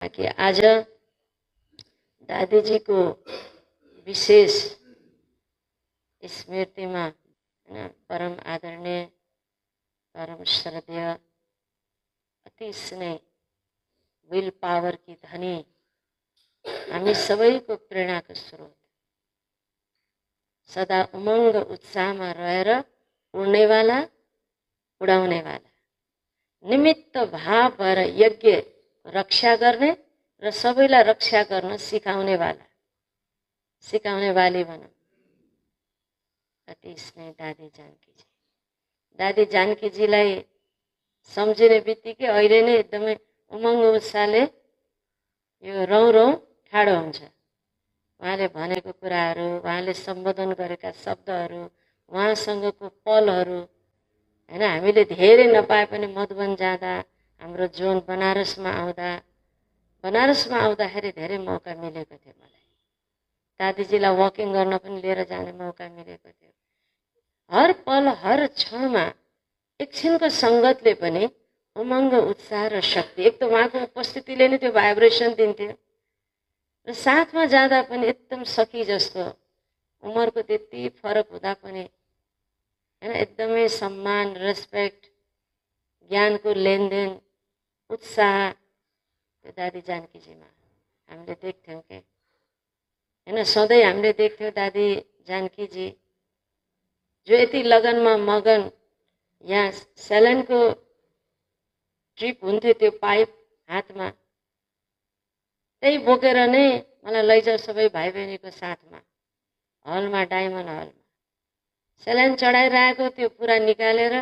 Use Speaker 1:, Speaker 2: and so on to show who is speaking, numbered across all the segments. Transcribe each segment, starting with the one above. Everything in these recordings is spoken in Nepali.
Speaker 1: कि आज दादीजीको विशेष स्मृतिमा हैन परम आदरणीय परम श्रद्धेय अति स्नेह विल पावर की धनी हामी सबैको प्रेरणाको स्रोत सदा उमङ्ग उत्साहमा रहेर उड्नेवाला उडाउनेवाला निमित्त भाव भएर यज्ञ रक्षा गर्ने र सबैलाई रक्षा गर्न सिकाउने वाली भनौँ अति स्नेह दादी जानकीजीलाई सम्झिने बित्तिकै अहिले नै एकदमै उमङ्ग उत्साहले यो रौँ ठाडो हुन्छ। उहाँले भनेको कुराहरू, उहाँले सम्बोधन गरेका शब्दहरू, उहाँसँगको पलहरू हैन। हामीले धेरै नपाए पनि मधुबन जाँदा, हाम्रो जोन बनारसमा आउँदाखेरि धेरै मौका मिलेको थियो मलाई। दादीजीलाई वकिङ गर्न पनि लिएर जाने मौका मिलेको थियो। हर पल हर क्षणमा एकछिनको सङ्गतले पनि उमङ्ग उत्साह र शक्ति, एक त उहाँको उपस्थितिले नै त्यो भाइब्रेसन दिन्थ्यो र साथमा जाँदा पनि एकदम सखी जस्तो, उमेरको त्यति फरक हुँदा पनि हैन एकदमै सम्मान, रेस्पेक्ट, ज्ञानको लेनदेन, उत्साह त्यो दादी जानकीजीमा हामीले देख्थ्यौँ के हैन। सधैँ हामीले देख्थ्यौँ दादी जानकीजी जो यति लगनमा मगन, यहाँ सेलेनको ट्रिप हुन्थ्यो, त्यो पाइप हातमा त्यही बोकेर नै मलाई लैजाऊ सबै भाइ बहिनीको साथमा हलमा, डायमन्ड हलमा सेलेन चढाइरहेको त्यो पुरा निकालेर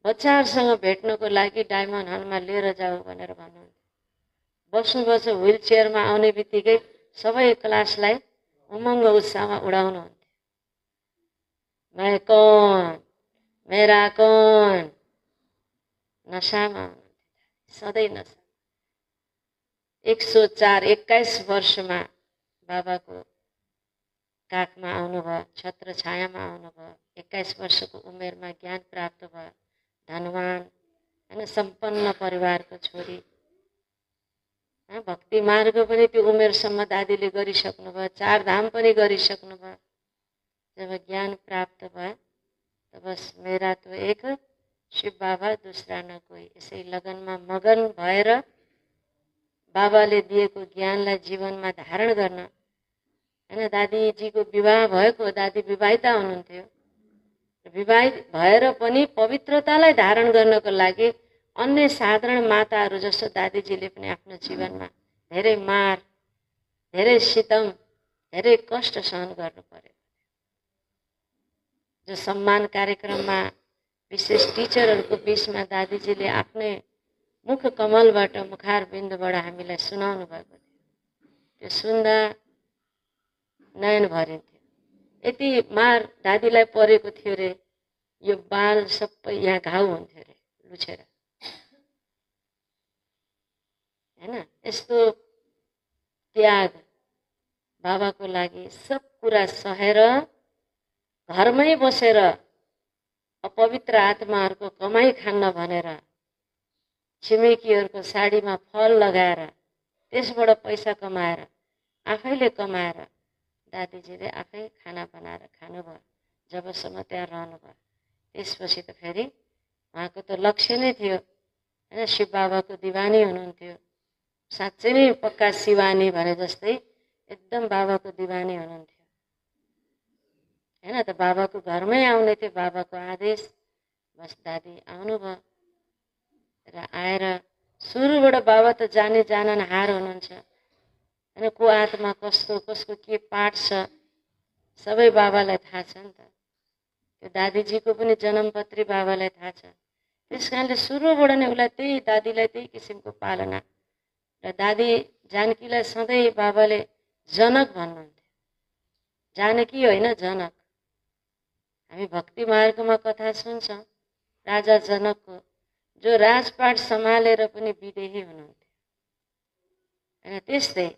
Speaker 1: बच्चाहरूसँग भेट्नको लागि डायमन्ड हलमा लिएर जाऊ भनेर भन्नुहुन्थ्यो। बस्नुपर्छ व्हिल चेयरमा आउने बित्तिकै सबै क्लासलाई उमङ्ग उत्साहमा उडाउनुहुन्थ्यो। मैं कौन, मेरा कौन, नसामा सधैँ नसा। 104-21 वर्षमा बाबाको काखमा आउनुभयो, छत्र छायामा आउनुभयो। 21 वर्षको उमेरमा ज्ञान प्राप्त भयो। धनवान हैन, सम्पन्न परिवारको छोरी। भक्ति मार्ग पनि त्यो उमेरसम्म दादीले गरिसक्नुभयो, 4 धाम पनि गरिसक्नुभयो। जब ज्ञान प्राप्त भयो तब बस मेरा तो एक शिव बाबा दूसरा न कोई, यसै लगनमा मगन भएर बाबाले दिएको ज्ञानलाई जीवनमा धारण गर्न हैन। दादीजीको विवाह भएको, दादी विवाहिता हुनुहुन्थ्यो। विवाहित भएर पनि पवित्रतालाई धारण गर्नको लागि अन्य साधारण माताहरू जस्तो दादीजीले पनि आफ्नो जीवनमा धेरै मार, धेरै सितम, धेरै कष्ट सहन गर्नु पर्यो। जो सम्मान कार्यक्रममा विशेष टिचरहरूको बिचमा दादीजीले आफ्नै मुख कमलबाट, मुखार बिन्दुबाट हामीलाई सुनाउनु भएको थियो। त्यो सुन्दा नयन भरिन्थ्यो। यति मार दादीलाई परेको थियो रे, यो बाल सबै यहाँ घाउ हुन्थ्यो रे लुछेर हैन। यस्तो त्याग बाबाको लागि सब कुरा सहेर घरमै बसेर अपवित्र आत्माहरूको कमाई खान्न भनेर छिमेकीहरूको साडीमा फल लगाएर त्यसबाट पैसा कमाएर आफैले कमाएर दादीजीले आफै खाना बनाएर खानुभयो जबसम्म त्यहाँ रहनुभयो। त्यसपछि त फेरि उहाँको त लक्ष्य नै थियो हैन, शिव बाबाको दिवानी हुनुहुन्थ्यो। साँच्चै नै पक्का शिवानी भने जस्तै एकदम बाबाको दिवानी हुनुहुन्थ्यो हैन। त बाबाको घरमै आउने थियो, बाबाको आदेश। बस दादी आउनुभयो र आएर सुरुबाट बाबा त जान हार हुनुहुन्छ हैन। को आत्मा कस्तो, कसको के पाठ छ सबै बाबालाई थाहा छ नि त। त्यो दादीजीको पनि जन्मपत्री बाबालाई थाहा छ। त्यस कारणले सुरुबाट नै उसलाई दादीलाई त्यही किसिमको पालना र दादी जानकीलाई सधैँ बाबाले जनक भन्नुहुन्थ्यो। जानकी होइन, जनक। हामी भक्ति मार्गमा कथा सुन्छौँ राजा जनकको, जो राजपाट सम्हालेर पनि विदेही हुनुहुन्थ्यो हैन। त्यस्तै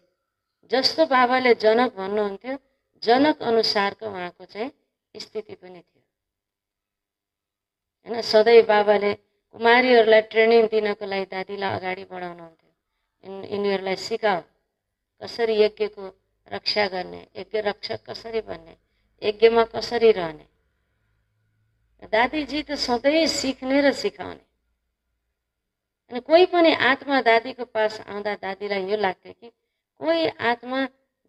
Speaker 1: जस्तो बाबाले जनक भन्नुहुन्थ्यो, जनक अनुसारको उहाँको चाहिँ स्थिति पनि थियो हैन। सधैँ बाबाले कुमारीहरूलाई ट्रेनिङ दिनको लागि दादीलाई अगाडि बढाउनुहुन्थ्यो। यिनीहरूलाई सिकाऊ कसरी यज्ञको रक्षा गर्ने, यज्ञ रक्षक कसरी बन्ने, यज्ञमा कसरी रहने। दादीजी त सधैँ सिक्ने र सिकाउने। अनि कोही पनि आत्मा दादीको पास आउँदा दादीलाई यो लाग्थ्यो कि कोही आत्मा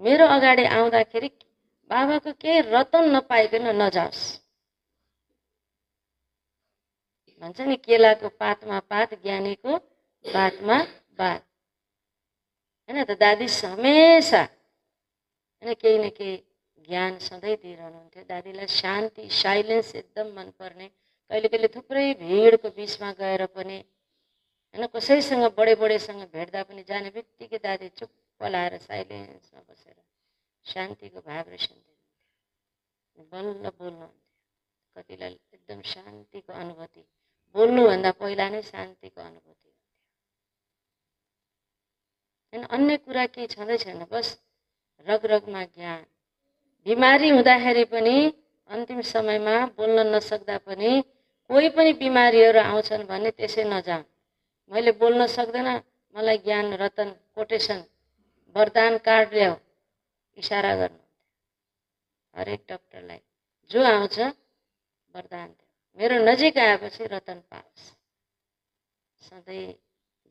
Speaker 1: मेरो अगाडि आउँदाखेरि बाबाको केही रतन नपाइकन नजाओस्। भन्छ नि केलाको पातमा पात, ज्ञानीको बातमा बात। हैन त दादी हमेसा हैन केही न केही ज्ञान सधैँ दिइरहनुहुन्थ्यो। दादीलाई शान्ति, साइलेन्स एकदम मनपर्ने। कहिले कहिले थुप्रै भिडको बिचमा गएर पनि हैन कसैसँग बडेसँग भेट्दा पनि जाने बित्तिकै दादी चुप्प लाएर साइलेन्समा बसेर शान्तिको भाइब्रेसन दिनुहुन्थ्यो। बल्ल बोल्नुहुन्थ्यो। कतिलाई एकदम शान्तिको अनुभूति, बोल्नुभन्दा पहिला नै शान्तिको अनुभूति हुन्थ्यो। अन्य कुरा केही छँदै छैन, बस रग रगमा ज्ञान। बिमारी हुँदाखेरि पनि अन्तिम समयमा बोल्न नसक्दा पनि कोही पनि बिमारीहरू आउँछन् भने त्यसै नजाऊँ, मैले बोल्न सक्दैन, मलाई ज्ञान रतन कोटेसन वरदान कार्ड ल्याऊ, इसारा गर्नुहुन्थ्यो हरेक डक्टरलाई। जो आउँछ वरदान दियो, मेरो नजिक आएपछि रतन पाओस्। सधैँ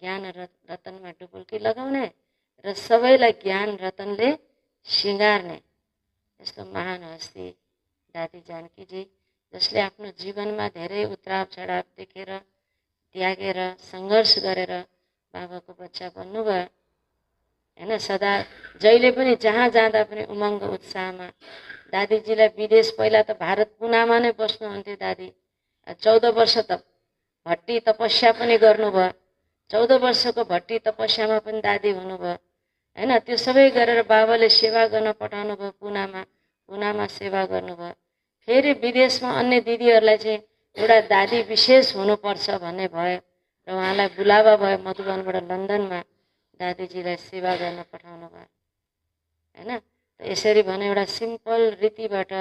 Speaker 1: ज्ञान रतनमा डुबुल्की लगाउने र सबैलाई ज्ञान रतनले सिँगार्ने यस्तो महान हस्ती दादी जानकीजी, जसले आफ्नो जीवनमा धेरै उतार चढाव देखेर त्यागेर सङ्घर्ष गरेर बाबाको बच्चा बन्नुभयो हैन। सदा जहिले पनि जहाँ जाँदा पनि उमङ्ग उत्साहमा। दादीजीलाई विदेश पहिला त भारत पुनामा नै बस्नुहुन्थ्यो दादी। 14 वर्ष त भट्टी तपस्या पनि गर्नुभयो। 14 वर्षको भट्टी तपस्यामा पनि दादी हुनुभयो हैन। त्यो सबै गरेर बाबाले सेवा गर्न पठाउनु भयो पुनामा सेवा गर्नुभयो। फेरि विदेशमा अन्य दिदीहरूलाई चाहिँ एउटा दादी विशेष हुनुपर्छ भन्ने भयो र उहाँलाई बुलावा भयो मधुबनबाट लन्डनमा दादीजीलाई सेवा गर्न पठाउनु भयो हैन। यसरी भने एउटा सिम्पल रीतिबाट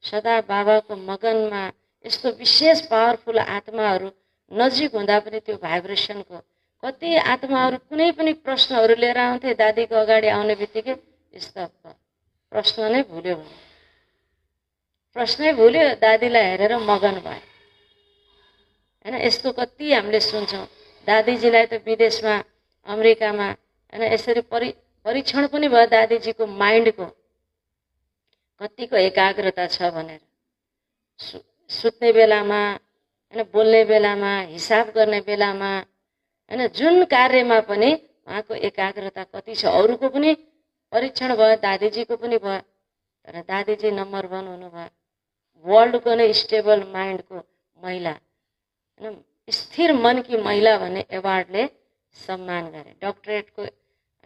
Speaker 1: सदा बाबाको मगनमा यस्तो विशेष पावरफुल आत्माहरू नजिक हुँदा पनि त्यो भाइब्रेसनको कति आत्माहरू कुनै पनि प्रश्नहरू लिएर आउँथे, दादीको अगाडि आउने बित्तिकै स्तब्ध, प्रश्न नै भुल्यो भने प्रश्नै भुल्यो, दादीलाई हेरेर मगन भयो हैन। यस्तो कति हामीले सुन्छौँ। दादीजीलाई त विदेशमा अमेरिकामा हैन यसरी परीक्षण पनि भयो दादीजीको माइन्डको कतिको एकाग्रता छ भनेर। सुत्ने बेलामा हैन, बोल्ने बेलामा, हिसाब गर्ने बेलामा हैन, जुन कार्यमा पनि उहाँको एकाग्रता कति छ। अरूको पनि परीक्षण भयो, दादीजीको पनि भयो, तर दादीजी नम्बर 1 हुनुभयो। वर्ल्डको नै स्टेबल माइन्डको महिला हैन, स्थिर मन की महिला भन्ने एवार्डले सम्मान गरे। डक्टरेटको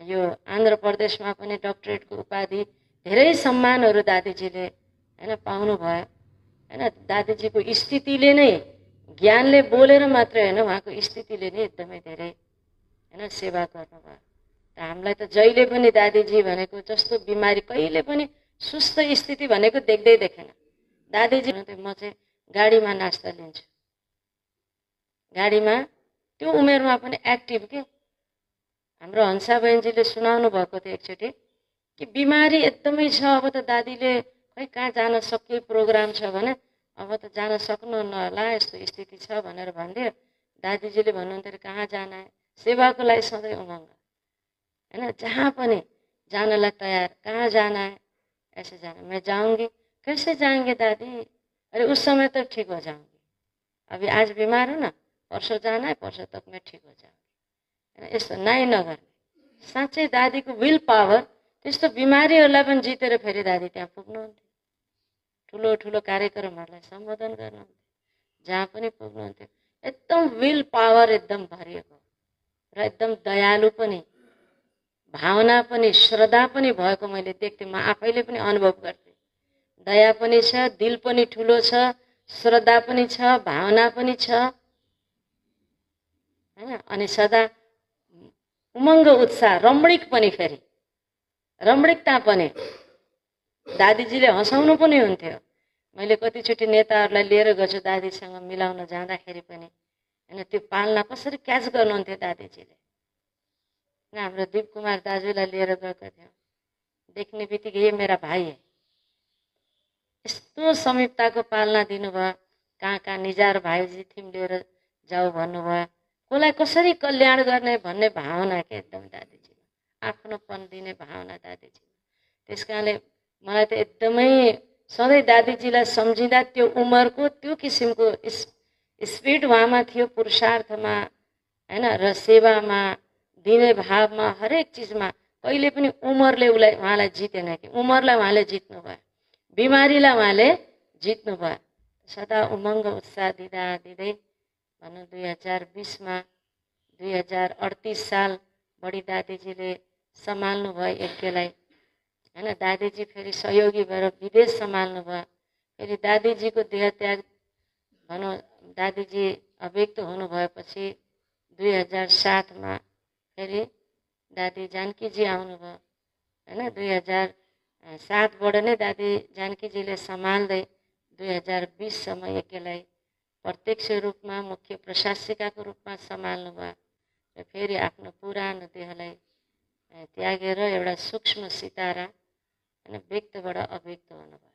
Speaker 1: यो आन्ध्र प्रदेशमा पनि डक्टरेटको उपाधि, धेरै सम्मानहरू दादीजीले हैन पाउनु भयो हैन। दादीजीको स्थितिले नै, ज्ञानले बोलेर मात्रै हैन, उहाँको स्थितिले नै एकदमै धेरै हैन सेवा गर्नुभयो। र हामीलाई त जहिले पनि दादीजी भनेको जस्तो बिमारी, कहिले पनि सुस्त स्थिति भनेको देख्दै देखेन। दादीजी म चाहिँ गाडीमा नास्ता लिन्छु, गाडीमा, त्यो उमेरमा पनि एक्टिभ के। हाम्रो हंसा बहिनीजीले सुनाउनु भएको थियो एकचोटि कि बिमारी एकदमै छ, अब त दादीले खै कहाँ जान सके, प्रोग्राम छ भने अब त जान सक्नुहुन्न होला, यस्तो स्थिति छ भनेर भन्थ्यो। दादीजीले भन्नुहुन्थ्यो कहाँ जाना है, सेवाको लागि सधैँ उमङ्ग हैन, जहाँ पनि जानलाई तयार। कहाँ जाना है, ऐसे जाना, मैं जाऊंगी। कैसे जाएंगे दादी, अरे उस समय तक ठीक हो जाऊंगी, अभी आज बीमार हूँ ना, परसों जाना है, परसों तक मैं ठीक हो जाऊंगी। यस्तो नाइ नगर्ने। साँच्चै दादीको विल पावर, त्यस्तो बिमारीहरूलाई पनि जितेर फेरि दादी त्यहाँ पुग्नुहुन्थ्यो। ठुलो ठुलो कार्यक्रमहरूलाई सम्बोधन गर्नुहुन्थ्यो, जहाँ पनि पुग्नुहुन्थ्यो। एकदम विल पावर एकदम भरिएको र एकदम दयालु पनि, भावना पनि, श्रद्धा पनि भएको मैले देख्थेँ। म आफैले पनि अनुभव गर्थेँ। दया पनि छ, दिल पनि ठुलो छ, श्रद्धा पनि छ, भावना पनि छ हैन। अनि सदा उमङ्ग उत्साह, रमणीक पनि, फेरि रमणीकता पनि। दादीजीले हँसाउनु पनि हुन्थ्यो। मैले कतिचोटि नेताहरूलाई लिएर गएको दादीसँग मिलाउन जाँदाखेरि पनि हैन, त्यो पालना कसरी क्याच गर्नुहुन्थ्यो दादीजीले। हाम्रो दिप कुमार दाजुलाई लिएर गएको थियौँ। देख्ने बित्तिकै ये मेरा भाइ है, यस्तो समीपताको पालना दिनुभयो। कहाँ कहाँ निजार भाइजी थिम लिएर जाऊ भन्नुभयो। कसलाई कसरी कल्याण गर्ने भन्ने भावना के एकदम दादीजी, आफ्नोपन दिने भावना दादीजी। त्यस कारणले मलाई त एकदमै सधैँ दादीजीलाई सम्झिँदा त्यो उमेरको त्यो किसिमको स्पिड उहाँमा थियो, पुरुषार्थमा हैन, र सेवामा, दिने भावमा, हरेक चिजमा। कहिले पनि उमेरले उहाँलाई जितेन कि उमेरलाई उहाँले जित्नु भयो, बिमारीलाई उहाँले जित्नु भयो। सदा उमङ्ग उत्साह दिँदा दिँदै भनौँ 2020मा 2038 साल बढी दादीजीले सम्हाल्नु भयो यज्ञलाई हैन। दादीजी फेरि सहयोगी भएर विदेश सम्हाल्नु भयो। फेरि दादीजीको देहत्याग भनौँ, दादीजी अव्यक्त हुनु भएपछि 2007मा फेरि दादी जानकीजी आउनुभयो हैन। 2007बाट नै दादी जानकीजीले सम्हाल्दै 2020सम्म यज्ञलाई प्रत्यक्ष रूपमा मुख्य प्रशासिकाको रूपमा सम्हाल्नु भयो र फेरि आफ्नो पुरानो देहलाई त्यागेर एउटा सूक्ष्म सितारा हैन व्यक्तबाट अव्यक्त हुनुभयो।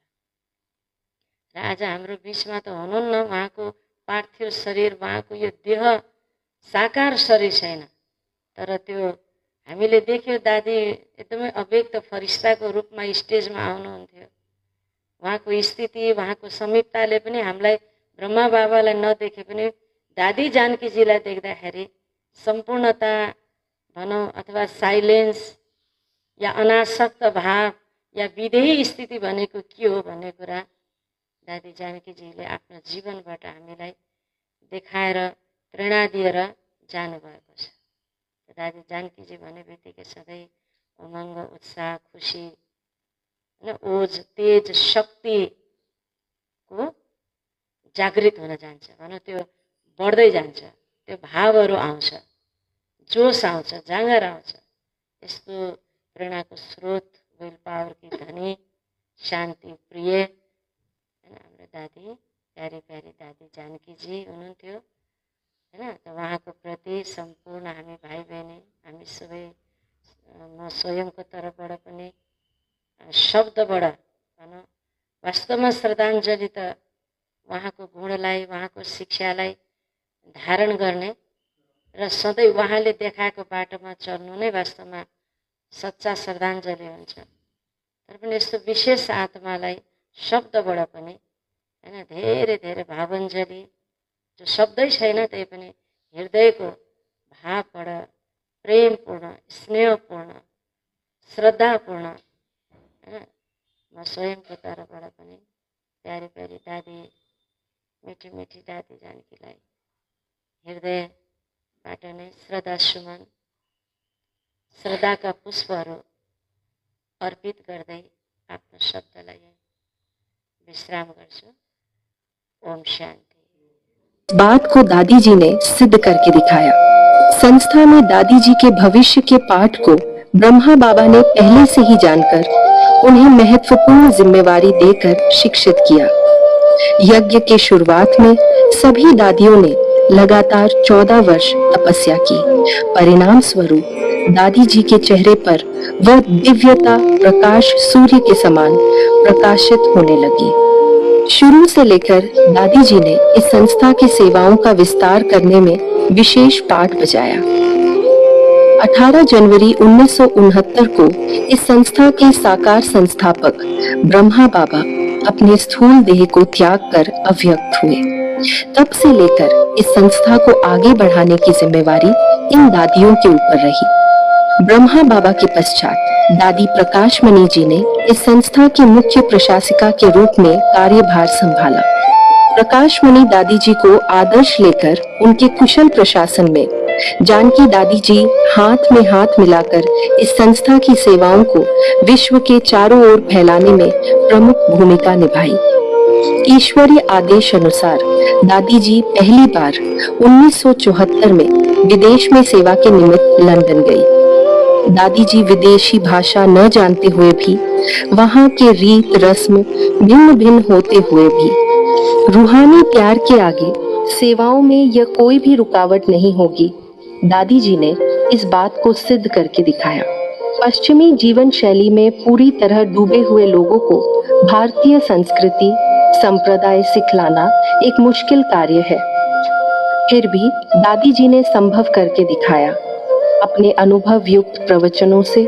Speaker 1: र आज हाम्रो बिचमा त हुनुहुन्न, उहाँको पार्थिव शरीर, उहाँको यो देह साकार शरीर छैन, तर त्यो हामीले देख्यो दादी एकदमै अव्यक्त फरिस्ताको रूपमा स्टेजमा आउनुहुन्थ्यो। उहाँको स्थिति, उहाँको समीपताले पनि हामीलाई ब्रह्मा बाबालाई नदेखे पनि दादी जानकीजीलाई देख्दाखेरि सम्पूर्णता भनौँ अथवा साइलेन्स या अनासक्त भाव या विधेयी स्थिति भनेको के हो भन्ने कुरा दादी जानकीजीले आफ्नो जीवनबाट हामीलाई देखाएर प्रेरणा दिएर जानुभएको छ। दादी जानकीजी भन्ने बित्तिकै सधैँ उमङ्ग, उत्साह, खुसी, ओज, तेज, शक्तिको जागृत हुन जान्छ भनौँ, त्यो बढ्दै जान्छ, त्यो भावहरू आउँछ, जोस आउँछ, जाँगर आउँछ। यस्तो प्रेरणाको स्रोत, विल पावरकी धनी, शान्ति प्रिय हाम्रो दादी, प्यारी प्यारी दादी जानकीजी हुनुहुन्थ्यो हैन। त उहाँको प्रति सम्पूर्ण हामी भाइ बहिनी, हामी सबै, म स्वयंको तर्फबाट पनि शब्दबाट भनौँ वास्तवमा श्रद्धाञ्जली त उहाँको गुणलाई, उहाँको शिक्षालाई धारण गर्ने र सधैँ उहाँले देखाएको बाटोमा चल्नु नै वास्तवमा सच्चा श्रद्धाञ्जली हुन्छ। तर पनि यस्तो विशेष आत्मालाई शब्दबाट पनि हैन धेरै धेरै भावञ्जली, जो शब्दै छैन त्यही पनि हृदयको भावबाट प्रेमपूर्ण, स्नेहपूर्ण, श्रद्धापूर्ण हैन, म स्वयंको तर्फबाट पनि प्यारी प्यारी दादी, मिठी मिठी दादी जानकीलाई हृदयबाट नै श्रद्धा सुमन, श्रद्धाका पुष्पहरू अर्पित गर्दै आफ्नो शब्दलाई विश्राम गर्छु। ओम शांति।
Speaker 2: बात को दादी जी ने सिद्ध करके दिखाया। संस्था में दादी जी के भविष्य के पाठ को ब्रह्मा बाबा ने पहले से ही जानकर उन्हें महत्वपूर्ण जिम्मेवारी देकर शिक्षित किया। यज्ञ के शुरुआत में सभी दादियों ने लगातार 14 वर्ष तपस्या की। परिणाम स्वरूप दादी जी के चेहरे पर वह दिव्यता, प्रकाश सूर्य के समान प्रकाशित होने लगी। शुरू से लेकर दादी जी ने इस संस्था की सेवाओं का विस्तार करने में विशेष पाठ बजाया। 18 जनवरी 1969 को इस संस्था के साकार संस्थापक ब्रह्मा बाबा अपने स्थूल देह को त्याग कर अव्यक्त हुए। तब से लेकर इस संस्था को आगे बढ़ाने की जिम्मेवारी इन दादियों के ऊपर रही। ब्रह्मा बाबा के पश्चात दादी प्रकाश मणि जी ने इस संस्था की मुख्य प्रशासिका के रूप में कार्यभार संभाला। प्रकाश मणि दादी जी को आदर्श लेकर उनके कुशल प्रशासन में जानकी दादी जी हाथ में हाथ मिलाकर इस संस्था की सेवाओं को विश्व के चारों ओर फैलाने में प्रमुख भूमिका निभाई। ईश्वरीय आदेश अनुसार दादी जी पहली बार 1974 में विदेश में सेवा के निमित्त लंदन गई। दादी जी विदेशी भाषा न जानते हुए भी, वहाँ के रीत रस्म भिन्न भिन्न होते हुए भी, रूहानी प्यार के आगे सेवाओं में यह कोई भी रुकावट नहीं होगी, दादी जी ने इस बात को सिद्ध करके दिखाया। पश्चिमी जीवन शैली में पूरी तरह डूबे हुए लोगों को भारतीय संस्कृति संप्रदाय सिखलाना एक मुश्किल कार्य है। फिर भी दादी जी ने संभव करके दिखाया। अपने अनुभव युक्त प्रवचनों से,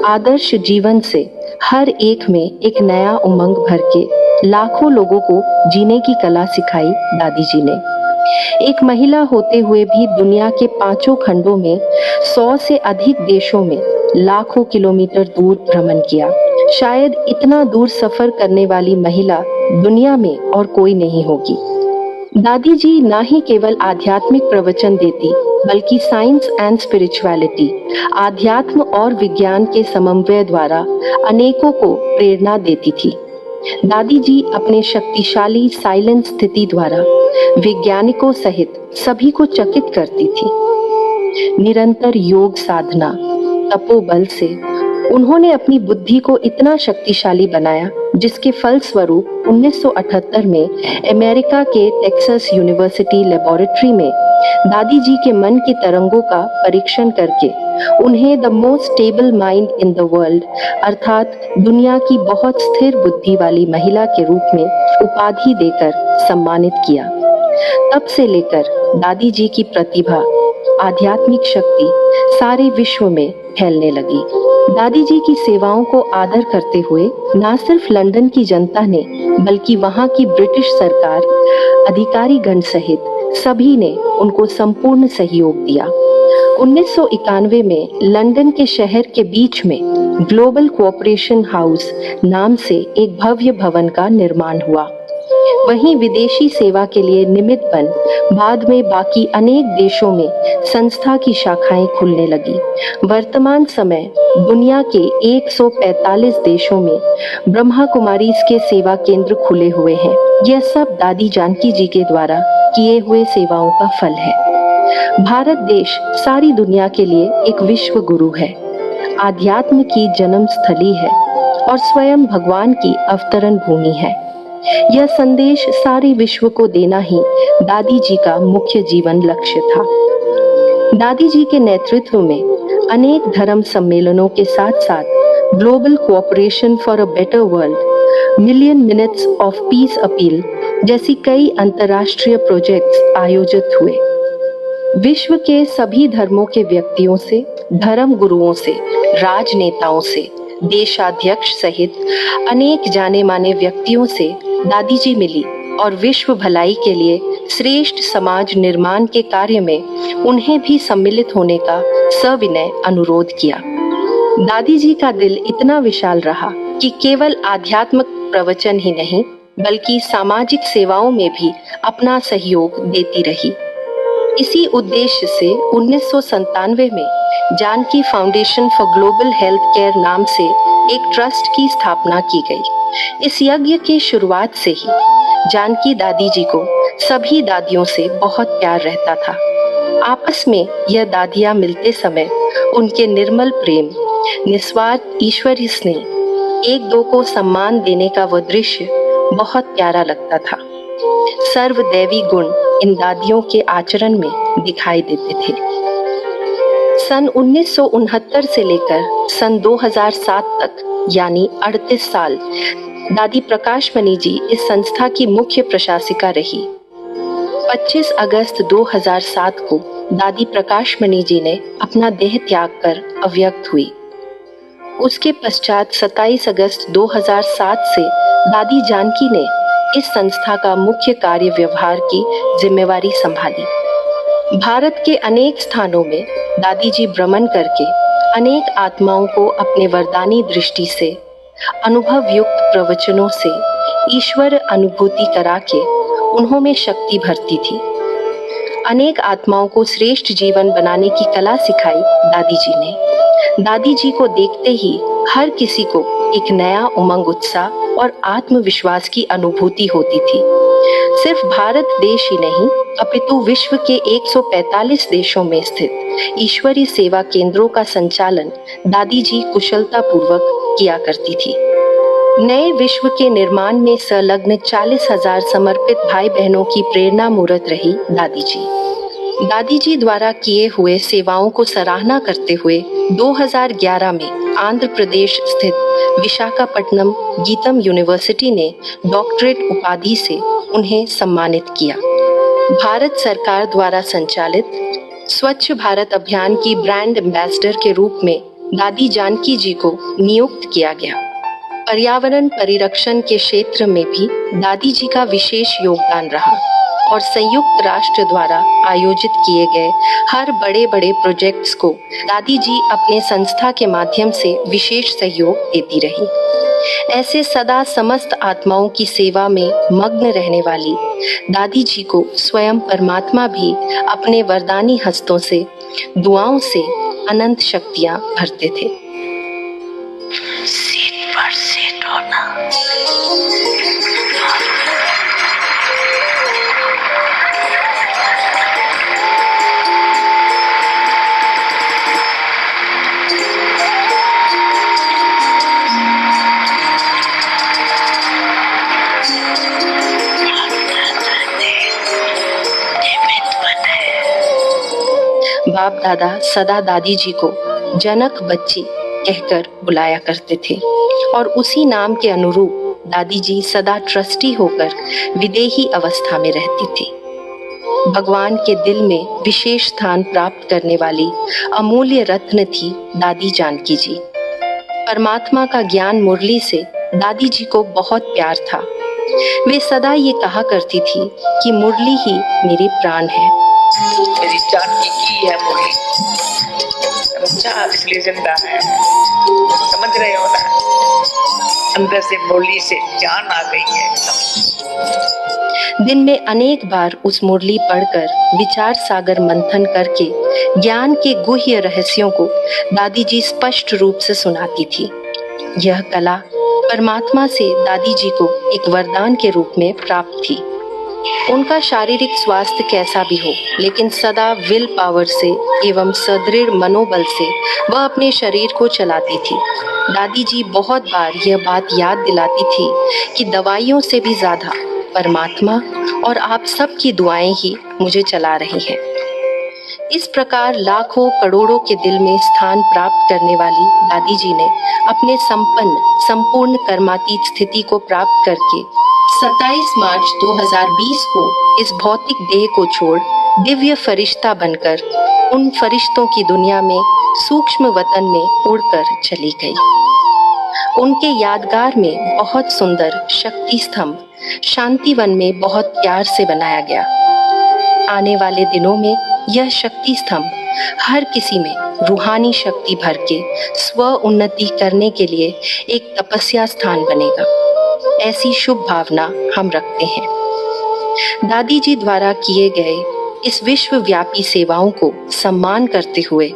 Speaker 2: आदर्श जीवन से हर एक में एक नया उमंग भर के लाखों लोगों को जीने की कला सिखाई दादी जी ने। एक महिला होते हुए भी दुनिया के 5 खंडों में 100 से अधिक देशों में लाखों किलोमीटर दूर भ्रमण किया। शायद इतना दूर सफर करने वाली महिला दुनिया में और कोई नहीं होगी। दादी जी ना ही केवल आध्यात्मिक प्रवचन देती, बल्कि साइंस एंड स्पिरिचुअलिटी, आध्यात्म और विज्ञान के समन्वय द्वारा अनेकों को प्रेरणा देती थी। दादी जी अपने शक्तिशाली साइलेंट स्थिति द्वारा वैज्ञानिकों सहित सभी को चकित करती थी। निरंतर योग साधना, तपोबल से उन्होंने अपनी बुद्धि को इतना शक्तिशाली बनाया, जिसके फलस्वरूप 1978 में अमेरिका के टेक्सास यूनिवर्सिटी लेबोरेटरी में दादी जी के मन की तरंगों का परीक्षण करके उन्हें the most stable mind in the world अर्थात दुनिया की बहुत स्थिर बुद्धि वाली महिला के रूप में उपाधि देकर सम्मानित किया। तब से लेकर दादी जी की प्रतिभा, आध्यात्मिक शक्ति सारे विश्व में फैलने लगी। दादी जी की सेवाओं को आदर करते हुए न सिर्फ लंदन की जनता ने, बल्कि वहां की ब्रिटिश सरकार, अधिकारीगण सहित सभी ने उनको संपूर्ण सहयोग दिया। 1991 में लंदन के शहर के बीच में ग्लोबल कोऑपरेशन हाउस नाम से एक भव्य भवन का निर्माण हुआ। वहीं विदेशी सेवा के लिए निमित्त बन बाद में बाकी अनेक देशों में संस्था की शाखाएं खुलने लगी। वर्तमान समय दुनिया के 145 देशों में ब्रह्मा कुमारीज के सेवा केंद्र खुले हुए हैं। यह सब दादी जानकी जी के द्वारा किए हुए सेवाओं का फल है। भारत देश सारी दुनिया के लिए एक विश्व गुरु है, आध्यात्म की जन्म स्थली है और स्वयं भगवान की अवतरण भूमि है। यह संदेश सारे विश्व को देना ही दादी जी का मुख्य जीवन लक्ष्य था। दादी जी के नेतृत्व में अनेक धर्म सम्मेलनों के साथ साथ global cooperation for a better world, million minutes of peace appeal जैसी कई अंतर्राष्ट्रीय प्रोजेक्ट्स आयोजित हुए। विश्व के सभी धर्मों के व्यक्तियों से, धर्म गुरुओं से, राजनेताओं से, देशाध्यक्ष सहित अनेक जाने माने व्यक्तियों से दादी जी मिली और विश्व भलाई के लिए श्रेष्ठ समाज निर्माण के कार्य में उन्हें भी सम्मिलित होने का सविनय अनुरोध किया। दादी जी का दिल इतना विशाल रहा कि केवल आध्यात्मिक प्रवचन ही नहीं, बल्कि सामाजिक सेवाओं में भी अपना सहयोग देती रही। इसी उद्देश्य से 1997 में Janaki foundation for global health care नाम से एक ट्रस्ट की स्थापना की गई। इस यज्ञ की शुरुआत से ही जानकी दादी जी को सभी दादियों से बहुत प्यार रहता था। आपस में यह दादियां मिलते समय उनके निर्मल प्रेम, निस्वार्थ ईश्वरीय स्नेह, एक दो को सम्मान देने का वह दृश्य बहुत प्यारा लगता था। सर्वदैवी गुण इन दादियों के आचरण में दिखाई देते थे। सन 1969 से लेकर सन 2007 तक यानी 38 साल दादी प्रकाशमणि जी इस संस्था की मुख्य प्रशासिका रही। 25 अगस्त 2007 को दादी प्रकाशमणि जी ने अपना देह त्याग कर अव्यक्त हुई। उसके पश्चात 27 अगस्त 2007 से दादी जानकी ने इस संस्था का मुख्य कार्य व्यवहार की जिम्मेवारी संभाली। भारत के अनेक स्थानों में दादी जी भ्रमण करके अनेक आत्माओं को अपने वरदानी दृष्टि से, अनुभव युक्त प्रवचनों से ईश्वर अनुभूति करा के उन्हों में शक्ति भरती थी। अनेक आत्माओं को श्रेष्ठ जीवन बनाने की कला सिखाई दादी जी ने। दादी जी को देखते ही हर किसी को एक नया उमंग, उत्साह और आत्मविश्वास की अनुभूति होती थी। सिर्फ भारत देश ही नहीं, अपितु विश्व के 145 देशों में स्थित ईश्वरीय सेवा केंद्रों का संचालन दादी जी कुशलता पूर्वक किया करती थी। नए विश्व के निर्माण में संलग्न 40,000 समर्पित भाई बहनों की प्रेरणा मूर्त रही दादी जी। दादी जी द्वारा किए हुए सेवाओं को सराहना करते हुए 2011 में आंध्र प्रदेश स्थित विशाखापट्टनम गीतम यूनिवर्सिटी ने डॉक्टरेट उपाधि से उन्हें सम्मानित किया। भारत सरकार द्वारा संचालित स्वच्छ भारत अभियान की ब्रांड एम्बेसडर के रूप में दादी जानकी जी को नियुक्त किया गया। पर्यावरण परिरक्षण के क्षेत्र में भी दादी जी का विशेष योगदान रहा और संयुक्त राष्ट्र द्वारा आयोजित किए गए हर बड़े बड़े प्रोजेक्ट्स को दादी जी अपने संस्था के माध्यम से विशेष सहयोग देती रही। ऐसे सदा समस्त आत्माओं की सेवा में मग्न रहने वाली दादी जी को स्वयं परमात्मा भी अपने वरदानी हस्तों से दुआओं से अनंत शक्तियां भरते थे। सीट पर सीट होना। बाप दादा सदा दादी जी को जनक बच्ची कहकर बुलाया करते थे और उसी नाम के अनुरूप दादी जी सदा ट्रस्टी होकर विदेही अवस्था में रहती थी। भगवान के दिल में विशेष स्थान प्राप्त करने वाली अमूल्य रत्न थी दादी जानकी जी। परमात्मा का ज्ञान मुरली से दादी जी को बहुत प्यार था। वे सदा ये कहा करती थी कि मुरली ही मेरी प्राण है।
Speaker 3: मेरी जानकी की है मुरली, इसलिए जिंदा है। समझ रहे हो ना, अंदर से मुरली से जान आ गई है।
Speaker 2: दिन में अनेक बार उस मुरली पढ़कर विचार सागर मंथन करके ज्ञान के गुह्य रहस्यों को दादी जी स्पष्ट रूप से सुनाती थी। यह कला परमात्मा से दादी जी को एक वरदान के रूप में प्राप्त थी। उनका शारीरिक स्वास्थ्य कैसा भी हो, लेकिन सदा विल पावर से एवं सदृढ़ मनोबल से वह अपने शरीर को चलाती थी। दादी जी बहुत बार यह बात याद दिलाती थी कि दवाइयों से भी ज्यादा परमात्मा और आप सबकी दुआएं ही मुझे चला रही हैं। इस प्रकार लाखों करोड़ों के दिल में स्थान प्राप्त करने वाली दादी जी ने अपने संपूर्ण कर्मातीत स्थिति को प्राप्त करके 27 मार्च 2020 को इस भौतिक देह को छोड़ दिव्य फरिश्ता बनकर उन फरिश्तों की दुनिया में सूक्ष्म वतन में उड़कर चली गई। उनके यादगार में बहुत सुंदर शक्ति स्तंभ शांतिवन में बहुत प्यार से बनाया गया। आने वाले दिनों में यह शक्ति स्तंभ हर किसी में रूहानी शक्ति भर के स्व उन्नति करने के लिए एक तपस्या स्थान बनेगा। ऐसी शुभ भावना हम रखते हैं। दादी जी द्वारा किए गए इस विश्वव्यापी सेवाओं को सम्मान करते हुए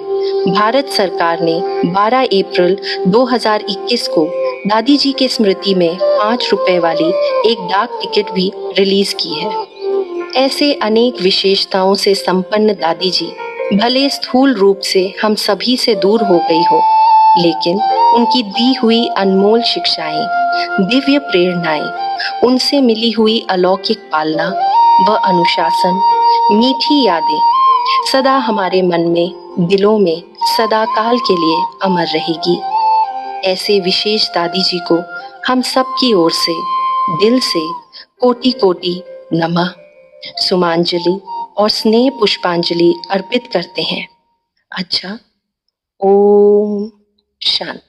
Speaker 2: भारत सरकार ने 12 अप्रैल 2021 को दादी जी के स्मृति में 5 रुपए वाली एक डाक टिकट भी रिलीज की है। ऐसे अनेक विशेषताओं से संपन्न दादी जी भले स्थूल रूप से हम सभी से दूर हो गई हो, लेकिन उनकी दी हुई अनमोल शिक्षाएं, दिव्य प्रेरणाएं, उनसे मिली हुई अलौकिक पालना व अनुशासन, मीठी यादें सदा हमारे मन में, दिलों में सदा काल के लिए अमर रहेगी। ऐसे विशेष दादी जी को हम सब की ओर से दिल से कोटि कोटि नमः, सुमांजलि और स्नेह पुष्पांजलि अर्पित करते हैं। अच्छा, ओम शांति।